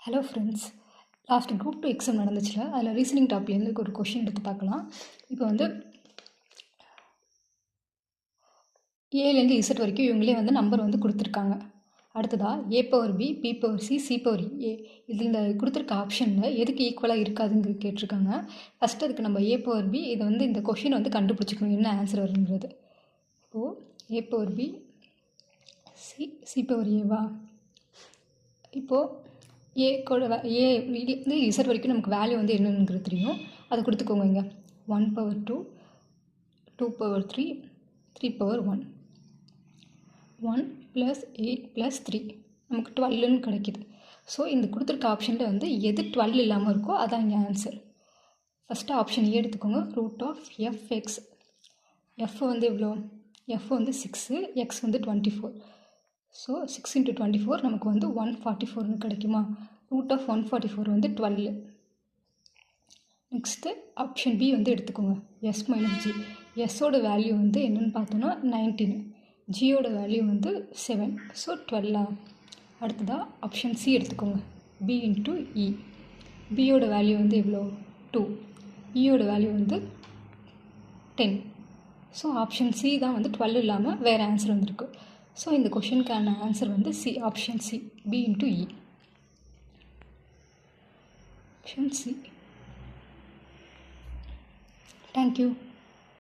Hello friends, last group 2 exam நடந்துச்சுல, அதில் reasoning டாப்லேருந்து ஒரு கொஷின் எடுத்து பார்க்கலாம். இப்போ வந்து ஏலேருந்து இசட் வரைக்கும் இவங்களே வந்து நம்பர் வந்து கொடுத்துருக்காங்க. அடுத்ததாக A power B, B power C, C power A, இதில் இந்த கொடுத்துருக்க ஆப்ஷனில் எதுக்கு ஈக்குவலாக இருக்காதுன்னு கேட்டிருக்காங்க. ஃபஸ்ட்டு அதுக்கு நம்ம ஏ பவர் பி இதை வந்து இந்த கொஷின் வந்து கண்டுபிடிச்சிக்கணும் என்ன ஆன்சர் வருங்கிறது. இப்போது A power B C, C power ஏவா, இப்போது ஏலேருந்து இசட் வரைக்கும் நமக்கு வேல்யூ வந்து என்னங்கிறது தெரியும். அதை கொடுத்துக்கோங்க. இங்கே 1 பவர் 2, 2 பவர் 3, 3 பவர் 1, 1 + 8 + 3 நமக்கு 12ன்னு கிடைக்கிது. ஸோ இந்த கொடுத்துருக்க ஆப்ஷனில் வந்து எது 12 இல்லாமல் இருக்கோ அதான் இங்கே ஆன்சர். ஃபஸ்ட்டு ஆப்ஷன் ஏ எடுத்துக்கோங்க. √(f(x) எஃப் வந்து எவ்வளோ, எஃப் வந்து 6, எக்ஸ் வந்து 24. ஸோ 6 × 24 நமக்கு வந்து 144ன்னு கிடைக்குமா. √(144) வந்து 12. நெக்ஸ்ட்டு ஆப்ஷன் பி வந்து எடுத்துக்கோங்க. S - G. எஸ்ஸோட வேல்யூ வந்து என்னென்னு பார்த்தோன்னா 19, ஜியோட வேல்யூ வந்து 7. ஸோ 12. அடுத்ததாக ஆப்ஷன் சி எடுத்துக்கோங்க. பி × இ. பியோட வேல்யூ வந்து எவ்வளோ, 2. இயோட வேல்யூ வந்து 10. ஸோ ஆப்ஷன் சி தான் வந்து 12 இல்லாமல் வேறு ஆன்சர் வந்திருக்கு. ஸோ இந்த கொஷினுக்கான ஆன்சர் வந்து C, option C, B × E. Option C. Thank you.